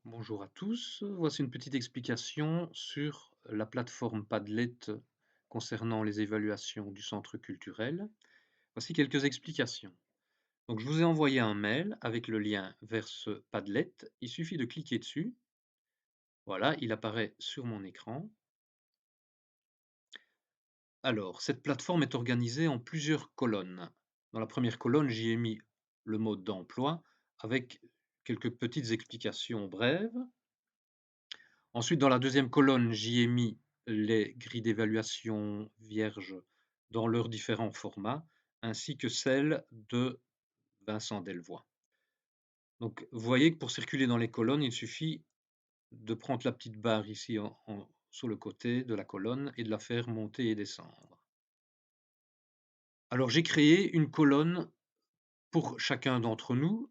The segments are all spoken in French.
Bonjour à tous, voici une petite explication sur la plateforme Padlet concernant les évaluations du centre culturel. Voici quelques explications. Donc je vous ai envoyé un mail avec le lien vers ce Padlet. Il suffit de cliquer dessus. Voilà, il apparaît sur mon écran. Alors, cette plateforme est organisée en plusieurs colonnes. Dans la première colonne, j'y ai mis le mode d'emploi avec quelques petites explications brèves. Ensuite, dans la deuxième colonne, j'y ai mis les grilles d'évaluation vierges dans leurs différents formats, ainsi que celle de Vincent Delvoye. Donc, vous voyez que pour circuler dans les colonnes, il suffit de prendre la petite barre ici sur le côté de la colonne et de la faire monter et descendre. Alors, j'ai créé une colonne pour chacun d'entre nous.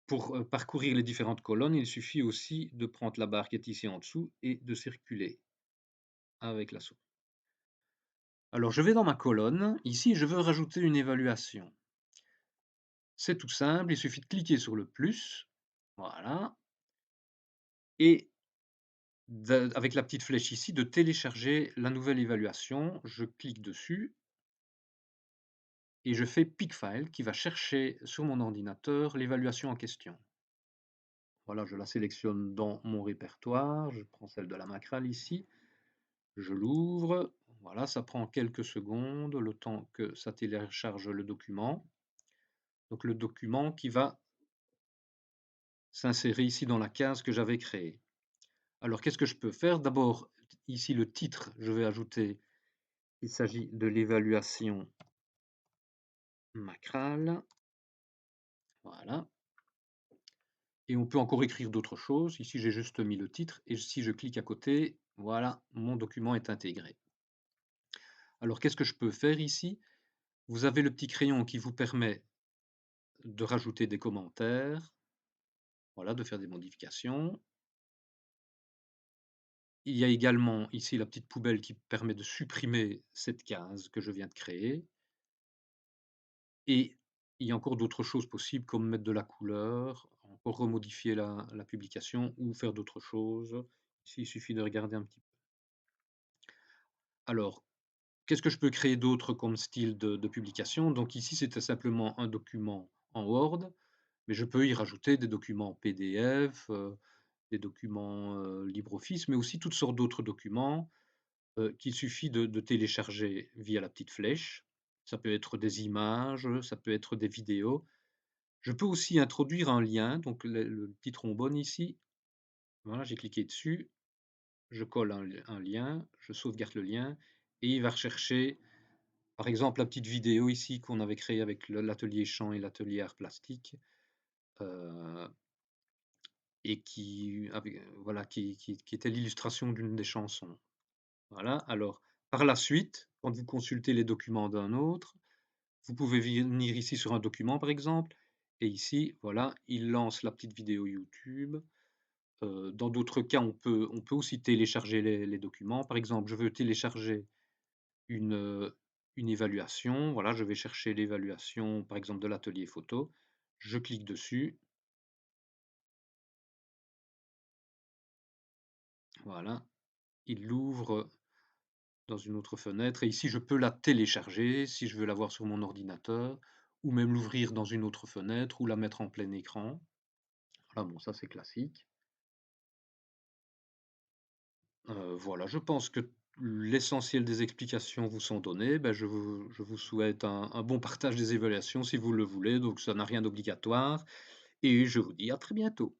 Pour parcourir les différentes colonnes, il suffit aussi de prendre la barre qui est ici en dessous et de circuler avec la souris. Alors, je vais dans ma colonne. Ici, je veux rajouter une évaluation. C'est tout simple, il suffit de cliquer sur le plus. Voilà. Et avec la petite flèche ici, de télécharger la nouvelle évaluation. Je clique dessus et je fais Pick File qui va chercher sur mon ordinateur l'évaluation en question. Voilà, je la sélectionne dans mon répertoire. Je prends celle de la Macral ici. Je l'ouvre. Voilà, ça prend quelques secondes, le temps que ça télécharge le document. Donc le document qui va s'insérer ici dans la case que j'avais créée. Alors qu'est-ce que je peux faire? D'abord, ici le titre, je vais ajouter, il s'agit de l'évaluation Macral. Voilà. Et on peut encore écrire d'autres choses. Ici, j'ai juste mis le titre. Et si je clique à côté, voilà, mon document est intégré. Alors qu'est-ce que je peux faire ici? Vous avez le petit crayon qui vous permet de rajouter des commentaires, voilà, de faire des modifications. Il y a également ici la petite poubelle qui permet de supprimer cette case que je viens de créer. Et il y a encore d'autres choses possibles comme mettre de la couleur, encore remodifier la publication ou faire d'autres choses. Ici, il suffit de regarder un petit peu. Alors, qu'est-ce que je peux créer d'autre comme style de publication? Donc ici, c'était simplement un document en Word, mais je peux y rajouter des documents PDF, des documents LibreOffice, mais aussi toutes sortes d'autres documents qu'il suffit de télécharger via la petite flèche. Ça peut être des images, ça peut être des vidéos. Je peux aussi introduire un lien, donc le petit trombone ici. Voilà, j'ai cliqué dessus, je colle un lien, je sauvegarde le lien et il va rechercher, par exemple, la petite vidéo ici qu'on avait créée avec l'atelier chant et l'atelier art plastique et voilà, qui était l'illustration d'une des chansons. Voilà, alors par la suite, quand vous consultez les documents d'un autre, vous pouvez venir ici sur un document par exemple, et ici, voilà, il lance la petite vidéo YouTube. Dans d'autres cas, on peut aussi télécharger les documents. Par exemple, je veux télécharger une évaluation. Voilà, je vais chercher l'évaluation, par exemple, de l'atelier photo. Je clique dessus. Voilà, il l'ouvre dans une autre fenêtre. Et ici, je peux la télécharger si je veux la voir sur mon ordinateur, ou même l'ouvrir dans une autre fenêtre, ou la mettre en plein écran. Voilà, bon, ça c'est classique. Voilà, je pense que l'essentiel des explications vous sont données. Ben, je vous souhaite un bon partage des évaluations si vous le voulez, donc ça n'a rien d'obligatoire et je vous dis à très bientôt.